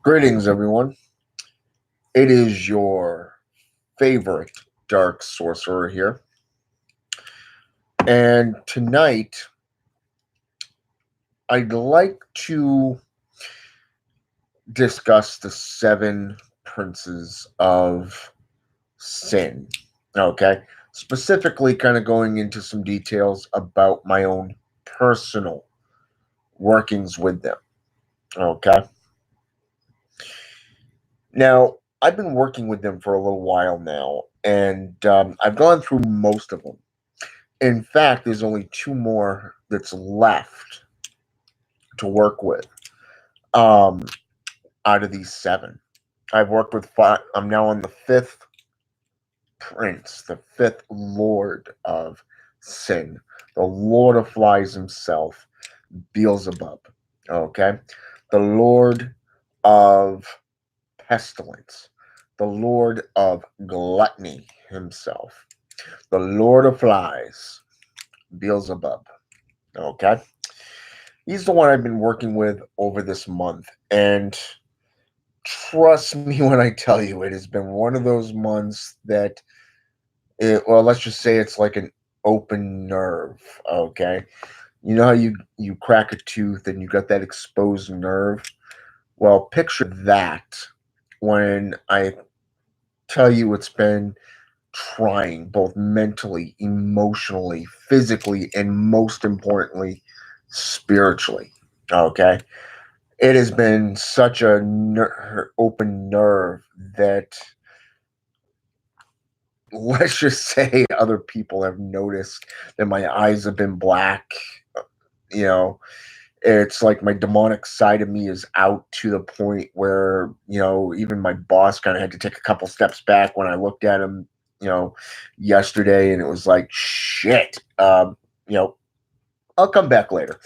Greetings, everyone. It is your favorite dark sorcerer here. And tonight, I'd like to discuss the seven princes of sin. Okay. Specifically, kind of going into some details about my own personal workings with them. Okay. Now, I've been working with them for a little while now, and I've gone through most of them. In fact, there's only two more that's left to work with um, out of these seven. I've worked with five. I'm now on the fifth prince, the fifth lord of sin, the lord of flies himself, Beelzebub. Okay. The lord of pestilence, the lord of gluttony himself, the lord of flies, Beelzebub. Okay. He's the one I've been working with over this month. And trust me when I tell you, it has been one of those months that, well, let's just say it's like an open nerve. Okay. You know how you crack a tooth and you got that exposed nerve? Well, picture that when I tell you it's been trying both mentally, emotionally, physically, and most importantly, spiritually. Okay. It has been such a open nerve that, let's just say, other people have noticed that my eyes have been black. You know, it's like my demonic side of me is out to the point where, even my boss kind of had to take a couple steps back when I looked at him, yesterday, and it was like, shit. I'll come back later.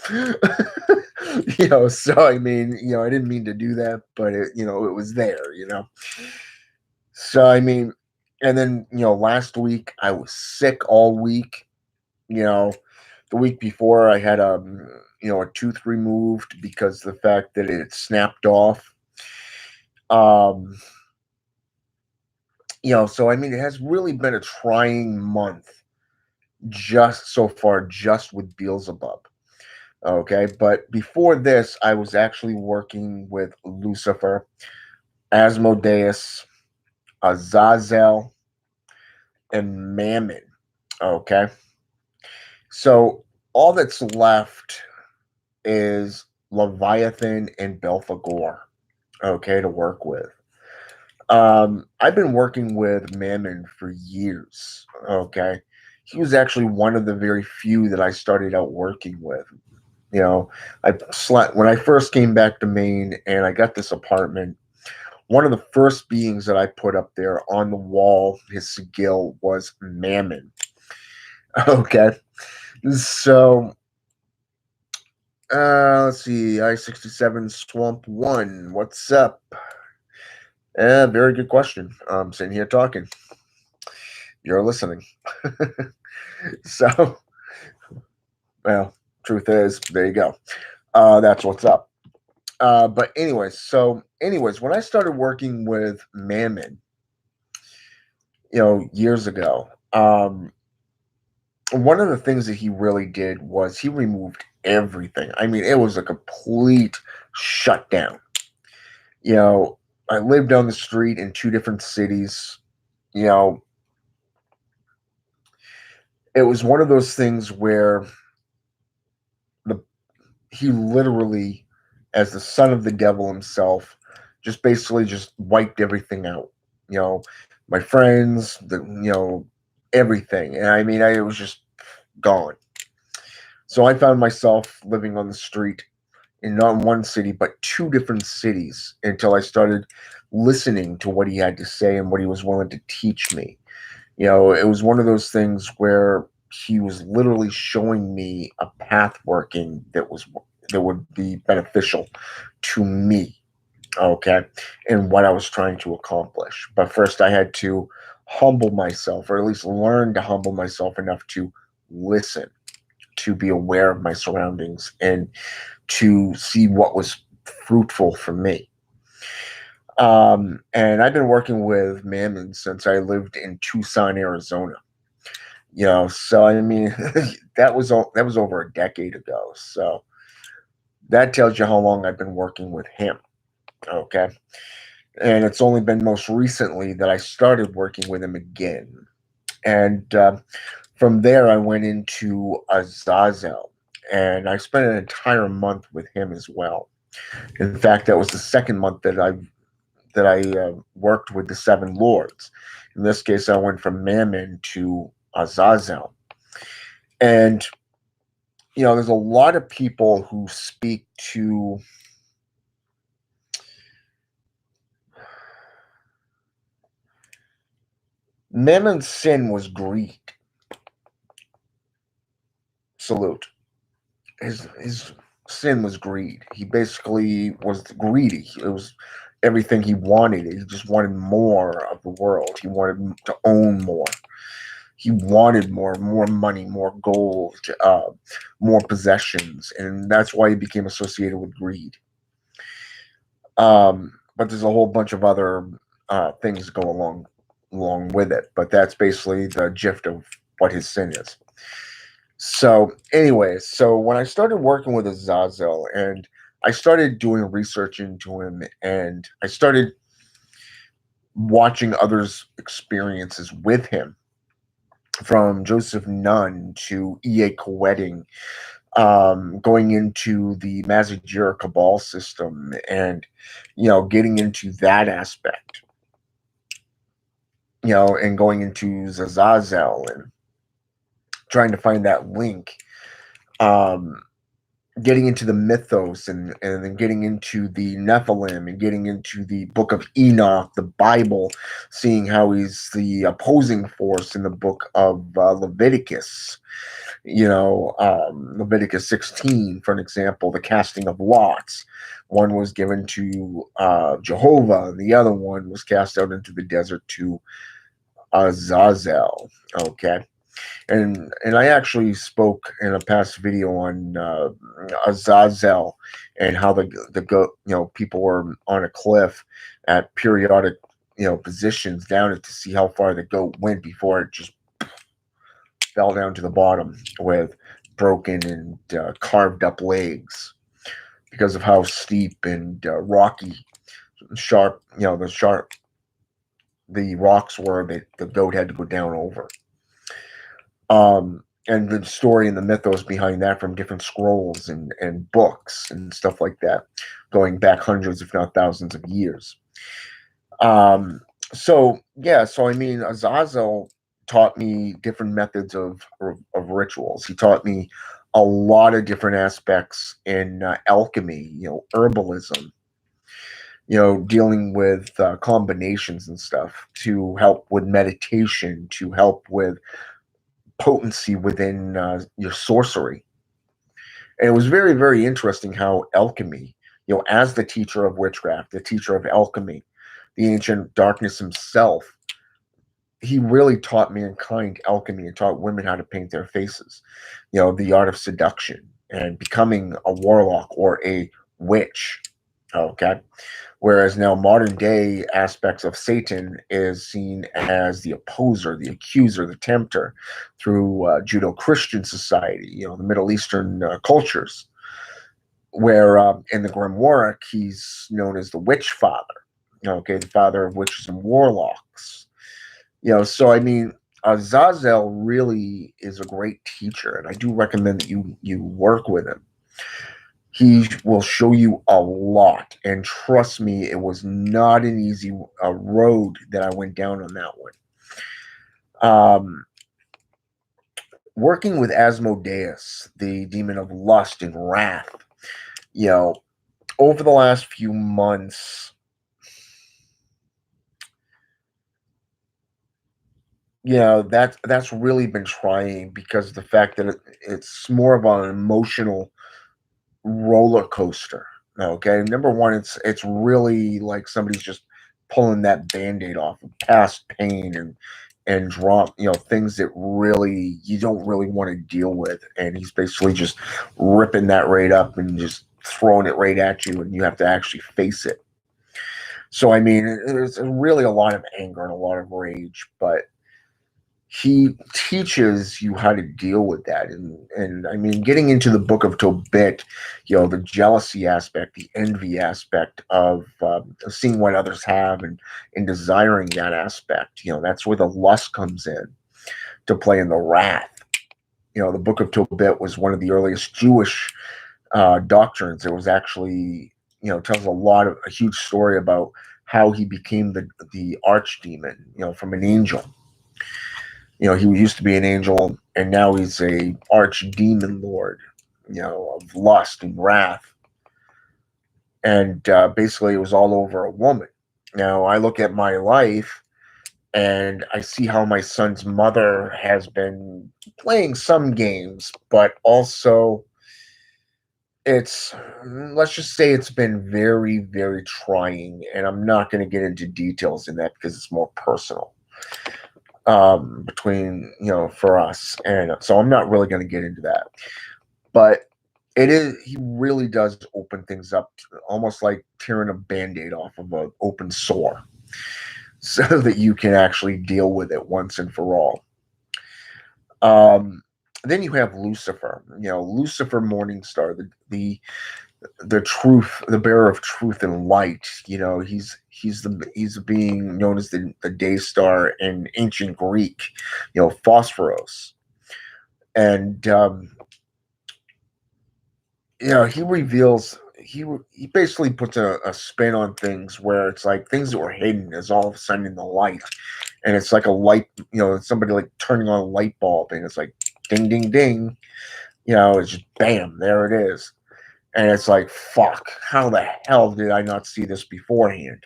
So I mean, I didn't mean to do that, but it was there. So I mean, and then, last week I was sick all week. You know, the week before I had a tooth removed because the fact that it snapped off. Um, so I mean, it has really been a trying month just so far, just with Beelzebub. Okay, but before this, I was actually working with Lucifer, Asmodeus, Azazel, and Mammon. Okay, so all that's left is Leviathan and Belphegor. Okay, to work with. I've been working with Mammon for years. Okay, he was actually one of the very few that I started out working with. You know, I slept when I first came back to Maine and I got this apartment. One of the first beings that I put up there on the wall, his sigil, was Mammon. Okay, so let's see, I-67 Swamp One. What's up? Very good question. I'm sitting here talking. You're listening. So, well, truth is, there you go. That's what's up. But anyways, when I started working with Mammon, years ago, one of the things that he really did was he removed everything. I mean, it was a complete shutdown. You know, I lived down the street in two different cities. You know, it was one of those things where the he literally, as the son of the devil himself, just basically just wiped everything out. My friends, everything, and I mean, it was just gone. So I found myself living on the street in not one city, but two different cities until I started listening to what he had to say and what he was willing to teach me. It was one of those things where he was literally showing me a path working that would be beneficial to me, okay, and what I was trying to accomplish. But first, I had to humble myself, or at least learn to humble myself enough to listen, to be aware of my surroundings, and to see what was fruitful for me. And I've been working with Mammon since I lived in Tucson, Arizona. So I mean, that was over a decade ago. So that tells you how long I've been working with him. Okay, and it's only been most recently that I started working with him again. And from there, I went into Azazel, and I spent an entire month with him as well. In fact, that was the second month that I worked with the Seven Lords. In this case, I went from Mammon to Azazel. And, there's a lot of people who speak to Mammon's sin was greed. Salute. His sin was greed. He basically was greedy. It was everything he wanted. He just wanted more of the world. He wanted to own more. He wanted more money, more gold, more possessions, and that's why he became associated with greed. But there's a whole bunch of other things that go along with it. But that's basically the gist of what his sin is. So, anyway, so when I started working with Azazel and I started doing research into him and I started watching others' experiences with him, from Joseph Nunn to E.A. Koetting, going into the Mazajira Cabal system and, getting into that aspect, and going into Zazazel and trying to find that link, um, getting into the mythos and then getting into the Nephilim and getting into the book of Enoch, the Bible, seeing how he's the opposing force in the book of Leviticus. Leviticus 16, for an example, the casting of lots. One was given to Jehovah, and the other one was cast out into the desert to Azazel. Okay. And I actually spoke in a past video on Azazel and how the goat, people were on a cliff at periodic, positions down it to see how far the goat went before it just fell down to the bottom with broken and carved up legs because of how steep and rocky, sharp, the rocks were that the goat had to go down over. And the story and the mythos behind that from different scrolls and books and stuff like that, going back hundreds, if not thousands of years. So I mean, Azazel taught me different methods of rituals. He taught me a lot of different aspects in alchemy, herbalism, dealing with combinations and stuff to help with meditation, to help with potency within your sorcery. And it was very, very interesting how alchemy, as the teacher of witchcraft, the teacher of alchemy, the ancient darkness himself, he really taught mankind alchemy and taught women how to paint their faces, the art of seduction and becoming a warlock or a witch. Okay. Whereas now modern day aspects of Satan is seen as the opposer, the accuser, the tempter through Judeo-Christian society, the Middle Eastern cultures, where in the Grimoire, he's known as the witch father, okay, the father of witches and warlocks. So I mean, Azazel really is a great teacher, and I do recommend that you work with him. He will show you a lot, and trust me, it was not an easy road that I went down on that one. Working with Asmodeus, the demon of lust and wrath, over the last few months, that's really been trying because of the fact that it's more of an emotional roller coaster. Okay, number one, it's really like somebody's just pulling that band-aid off of past pain and drop, things that really you don't really want to deal with, and he's basically just ripping that right up and just throwing it right at you, and you have to actually face it. So I mean, there's really a lot of anger and a lot of rage, but he teaches you how to deal with that. And I mean, getting into the book of Tobit, the jealousy aspect, the envy aspect of seeing what others have and desiring that aspect, that's where the lust comes in to play, in the wrath. The book of Tobit was one of the earliest Jewish doctrines. It was actually, tells a huge story about how he became the archdemon, from an angel. He used to be an angel, and now he's a archdemon lord, of lust and wrath. And basically, it was all over a woman. Now, I look at my life, and I see how my son's mother has been playing some games, but also it's, let's just say, it's been very, very trying. And I'm not going to get into details in that because it's more personal, between, for us. And so I'm not really going to get into that. But he really does open things up, almost like tearing a band-aid off of an open sore, so that you can actually deal with it once and for all. Um, then you have Lucifer, Lucifer Morningstar, the truth, the bearer of truth and light. He's being known as the day star in ancient Greek, Phosphoros. And he reveals, he basically puts a spin on things where it's like things that were hidden is all of a sudden in the light. And it's like a light, somebody like turning on a light bulb, and it's like ding ding ding, it's just bam, there it is. And it's like, fuck, how the hell did I not see this beforehand?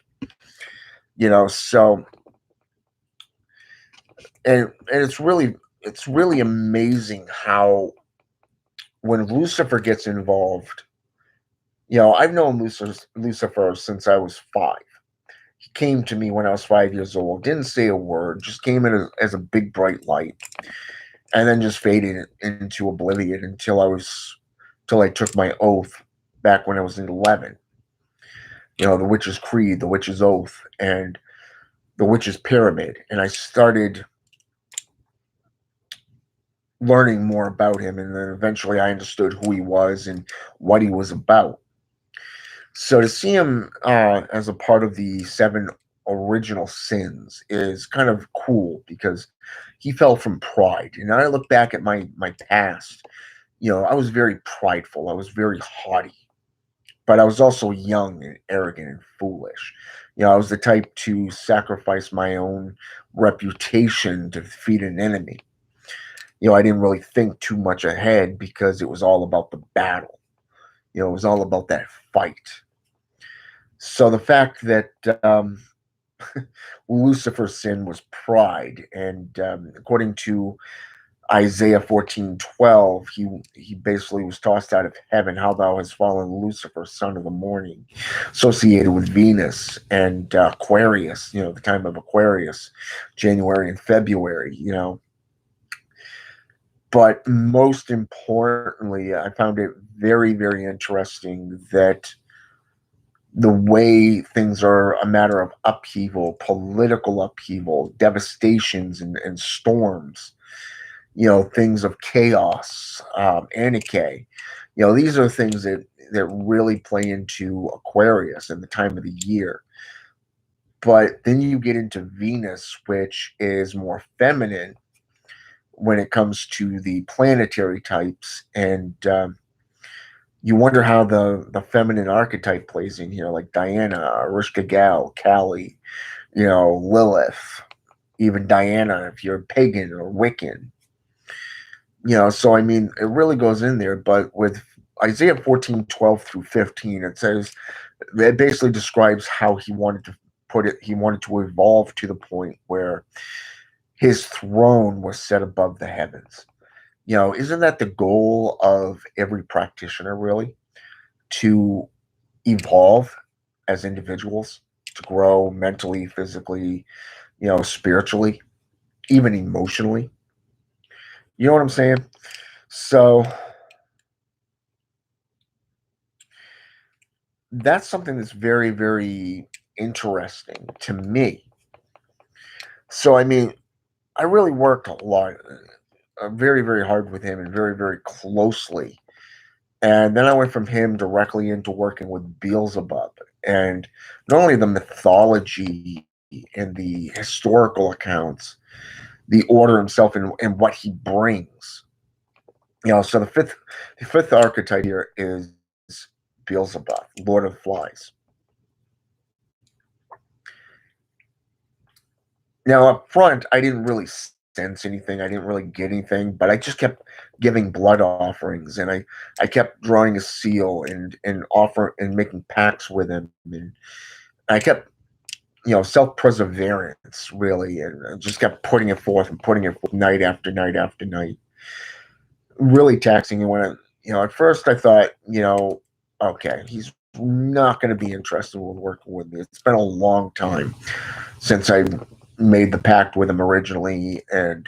So, and it's really amazing how, when Lucifer gets involved, I've known Lucifer since I was 5. He came to me when I was 5 years old, didn't say a word, just came in as a big bright light, and then just faded into oblivion till I took my oath back when I was 11. The Witch's Creed, the Witch's Oath, and the Witch's Pyramid. And I started learning more about him, and then eventually I understood who he was and what he was about. So to see him as a part of the 7 original sins is kind of cool, because he fell from pride. And I look back at my past, I was very prideful. I was very haughty, but I was also young and arrogant and foolish. I was the type to sacrifice my own reputation to defeat an enemy. I didn't really think too much ahead, because it was all about the battle. It was all about that fight. So the fact that Lucifer's sin was pride, and according to Isaiah 14:12, he basically was tossed out of heaven. How thou hast fallen, Lucifer, son of the morning, associated with Venus and Aquarius. The time of Aquarius, January and February. But most importantly, I found it very, very interesting that the way things are a matter of upheaval, political upheaval, devastations, and storms, things of chaos, anarchy. These are things that really play into Aquarius and the time of the year. But then you get into Venus, which is more feminine when it comes to the planetary types, and you wonder how the feminine archetype plays in here, like Diana, Rishka Gal, Kali, Lilith, even Diana if you're pagan or Wiccan. So I mean, it really goes in there. But with Isaiah 14:12 through 15, it basically describes how he wanted to put it. He wanted to evolve to the point where his throne was set above the heavens. Isn't that the goal of every practitioner, really? To evolve as individuals, to grow mentally, physically, spiritually, even emotionally. You know what I'm saying? So that's something that's very, very interesting to me. So, I mean, I really worked a lot, very, very hard with him and very, very closely. And then I went from him directly into working with Beelzebub. And not only the mythology and the historical accounts, the order himself and what he brings. So the fifth archetype here is Beelzebub, Lord of Flies. Now up front, I didn't really sense anything. I didn't really get anything, but I just kept giving blood offerings, and I kept drawing a seal and offer and making pacts with him, and I kept self-perseverance really, and I just kept putting it forth and putting it forth night after night after night, really taxing. And when at first I thought, okay, he's not going to be interested in working with me. It's been a long time since I made the pact with him originally and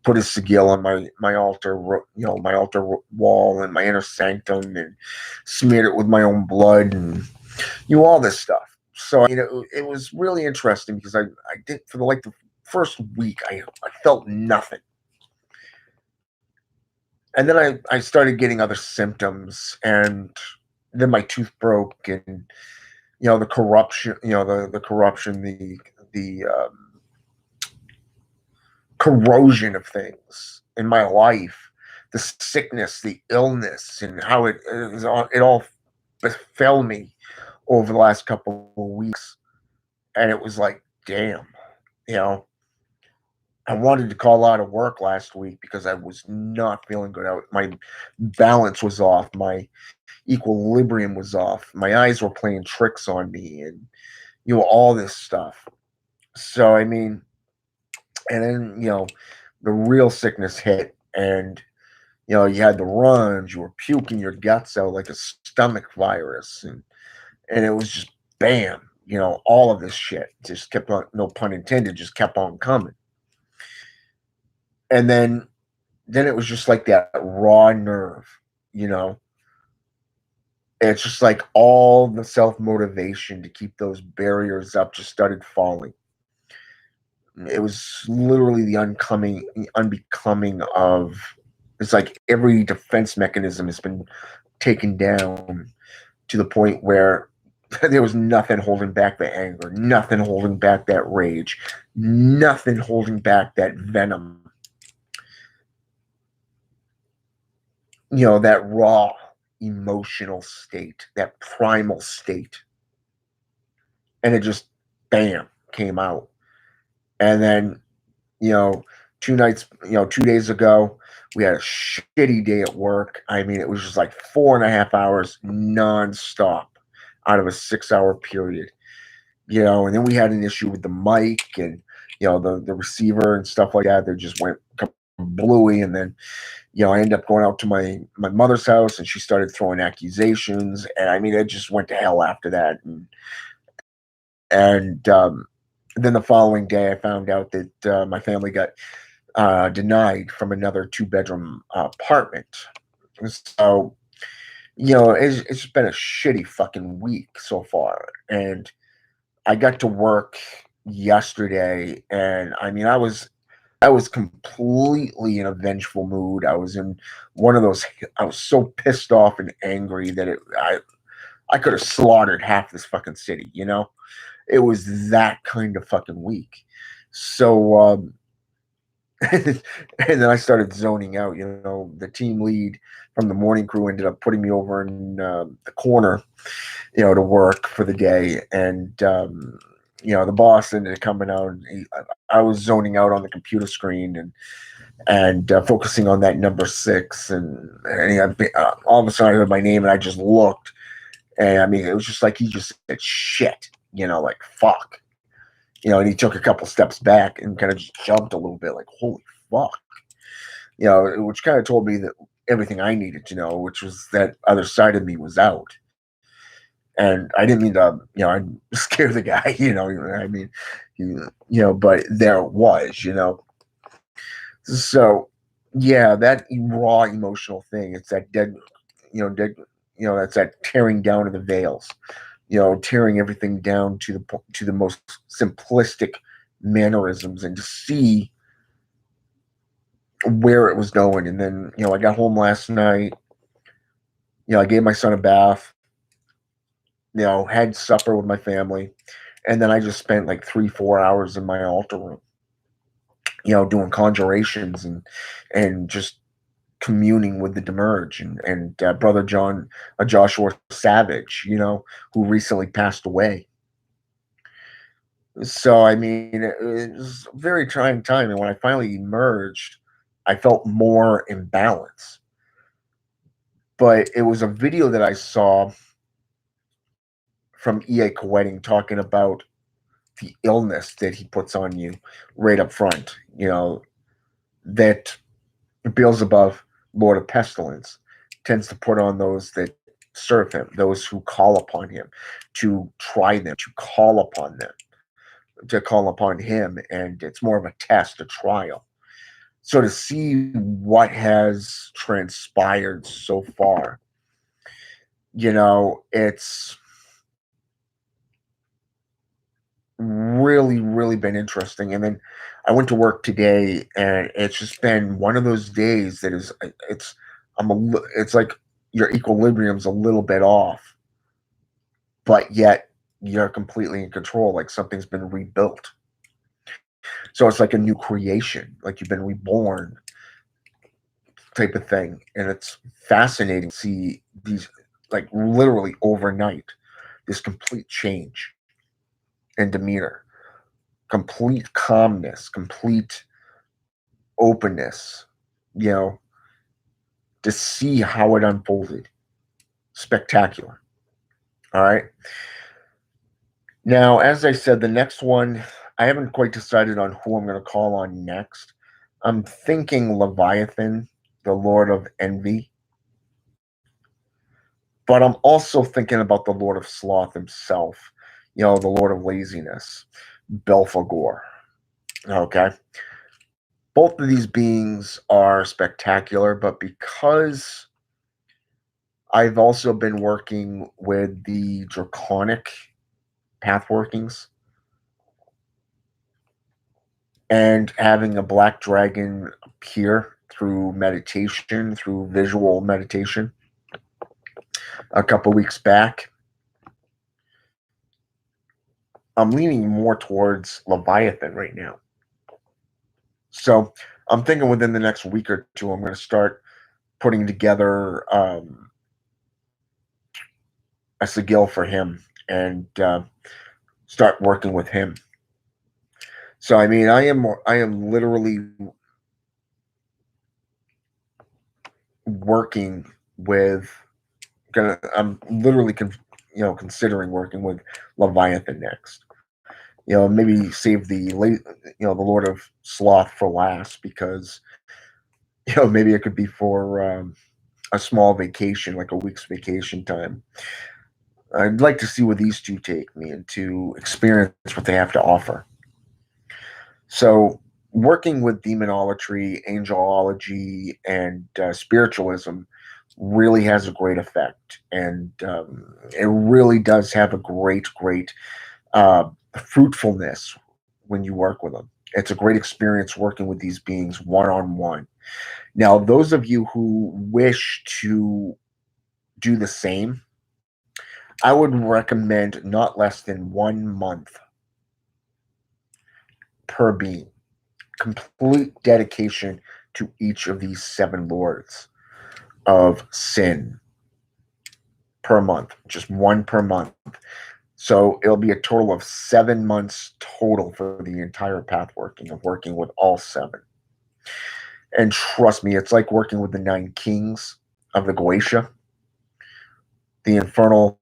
put his sigil on my altar, my altar wall and my inner sanctum, and smeared it with my own blood and all this stuff. So it was really interesting because I did for the first week I felt nothing, and then I started getting other symptoms, and then my tooth broke, and the corruption, the corruption, the corrosion of things in my life, the sickness, the illness, and how it all befell me over the last couple of weeks. And it was like, damn, you know, I wanted to call out of work last week because I was not feeling good. My balance was off. My equilibrium was off. My eyes were playing tricks on me, and all this stuff. So I mean, and then the real sickness hit, and you had the runs. You were puking your guts out like a stomach virus, and it was just bam. All of this shit just kept on. No pun intended. Just kept on coming, and then it was just like that raw nerve. You know, it's just like all the self motivation to keep those barriers up just started falling. It was literally the unbecoming of. It's like every defense mechanism has been taken down to the point where there was nothing holding back the anger, nothing holding back that rage, nothing holding back that venom. That raw emotional state, that primal state. And it just, bam, came out. And then, you know, 2 days ago, we had a shitty day at work. I mean, it was just like 4.5 hours nonstop out of a 6-hour period. And then we had an issue with the mic and, the receiver and stuff like that. They just went bluey. And then, I ended up going out to my mother's house, and she started throwing accusations. And I mean, it just went to hell after that. And then the following day, I found out that my family got denied from another 2-bedroom apartment. So, it's been a shitty fucking week so far. And I got to work yesterday, and I mean, I was completely in a vengeful mood. I was in one of those. I was so pissed off and angry that I could have slaughtered half this fucking city. It was that kind of fucking week. So, and then I started zoning out. The team lead from the morning crew ended up putting me over in the corner, to work for the day. And, the boss ended up coming out, and I was zoning out on the computer screen and focusing on that number 6. And all of a sudden I heard my name, and I just looked. And I mean, it was just like he just said shit, like fuck. And he took a couple steps back and kind of just jumped a little bit, like, holy fuck. Which kind of told me that everything I needed to know, which was that other side of me was out. And I didn't mean to, I'd scare the guy, I mean, but there it was. So, yeah, that raw emotional thing, it's that dead, that's that tearing down of the veils, tearing everything down to the most simplistic mannerisms and to see where it was going. And then, I got home last night, I gave my son a bath, had supper with my family, and then I just spent like 3, 4 hours in my altar room, doing conjurations and just communing with the Demerge and brother John, Joshua Savage, who recently passed away. So I mean, it was a very trying time, and when I finally emerged, I felt more in balance. But it was a video that I saw from E.A. Koetting talking about the illness that he puts on you right up front. That Beelzebub, Lord of Pestilence, tends to put on those that serve him, those who call upon him, to try them, to call upon them, to call upon him. And it's more of a test, a trial. So to see what has transpired so far, it's really, really been interesting. And then I went to work today, and it's just been one of those days that is, it's like your equilibrium's a little bit off, but yet you're completely in control, like something's been rebuilt. So it's like a new creation, like you've been reborn type of thing. And it's fascinating to see these, like literally overnight, this complete change in demeanor, complete calmness, complete openness, you know, to see how it unfolded. Spectacular. All right. Now, as I said, the next one, I haven't quite decided on who I'm going to call on next. I'm thinking Leviathan, the Lord of Envy. But I'm also thinking about the Lord of Sloth himself, the Lord of Laziness, Belphegor. Okay. Both of these beings are spectacular, but because I've also been working with the draconic path workings and having a black dragon appear through meditation, through visual meditation a couple weeks back, I'm leaning more towards Leviathan right now. So I'm thinking within the next week or two, I'm going to start putting together a sigil for him and start working with him. So I mean, I am literally working with. I'm literally considering working with Leviathan next. Maybe save the Lord of Sloth for last, because maybe it could be for a small vacation, like a week's vacation time. I'd like to see where these two take me and to experience what they have to offer. So, working with demonolatry, angelology, and spiritualism really has a great effect. And it really does have a great fruitfulness when you work with them. It's a great experience working with these beings one on one. Now, those of you who wish to do the same, I would recommend not less than 1 month per being. Complete dedication to each of these 7 lords of sin per month, just one per month. So it'll be a total of 7 months total for the entire path working of working with all 7. And trust me, it's like working with the 9 kings of the Goetia, the infernal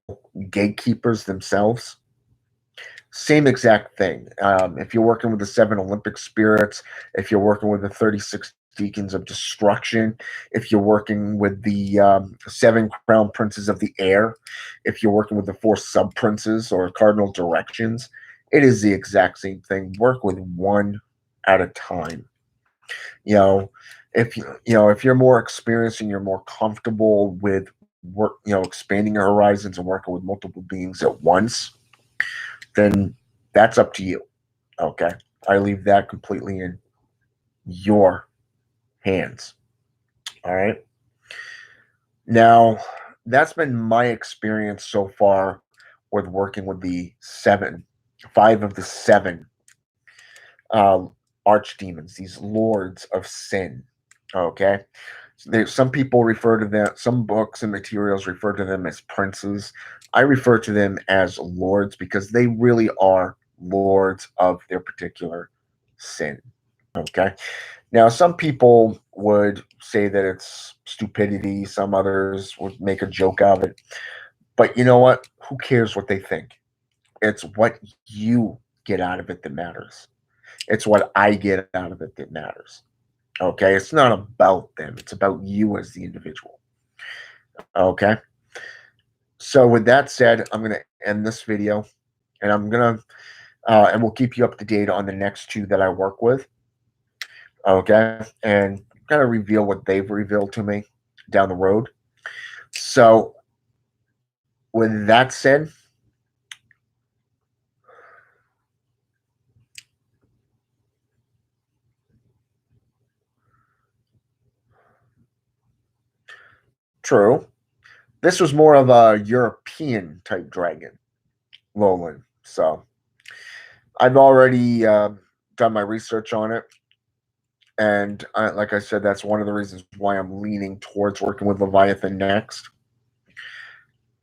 gatekeepers themselves. Same exact thing. If you're working with the 7 Olympic spirits, if you're working with the 36 deacons of destruction, if you're working with the 7 crown princes of the air, if you're working with the 4 sub princes or cardinal directions, it is the exact same thing. Work with one at a time. You know, if you're more experienced and you're more comfortable with work, expanding your horizons and working with multiple beings at once, then that's up to you. Okay. I leave that completely in your hands. All right. Now, that's been my experience so far with working with the five of the seven uh, archdemons, these lords of sin. Okay. Some people refer to them, some books and materials refer to them as princes. I refer to them as lords because they really are lords of their particular sin. Okay. Now, some people would say that it's stupidity. Some others would make a joke of it. But you know what? Who cares what they think? It's what you get out of it that matters. It's what I get out of it that matters. Okay. It's not about them, it's about you as the individual. Okay. So, with that said, I'm going to end this video and and we'll keep you up to date on the next two that I work with. Okay. And kind of reveal what they've revealed to me down the road. So, with that said, true. This was more of a European type dragon, Lowland. So, I've already done my research on it. And like I said, that's one of the reasons why I'm leaning towards working with Leviathan next,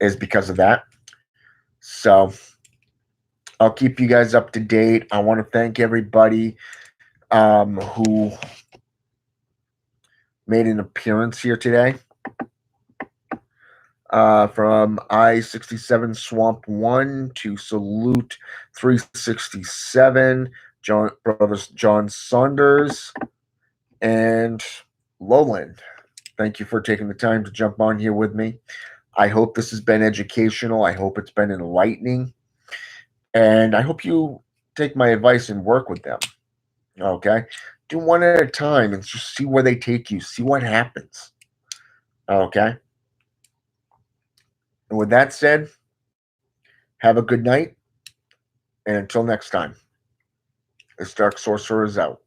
is because of that. So, I'll keep you guys up to date. I want to thank everybody who made an appearance here today. From I-67 Swamp 1 to Salute 367, Brothers John Saunders, and Lowland. Thank you for taking the time to jump on here with me. I hope this has been educational. I hope it's been enlightening. And I hope you take my advice and work with them. Okay? Do one at a time and just see where they take you. See what happens. Okay? And with that said, have a good night. And until next time, this Dark Sorcerer is out.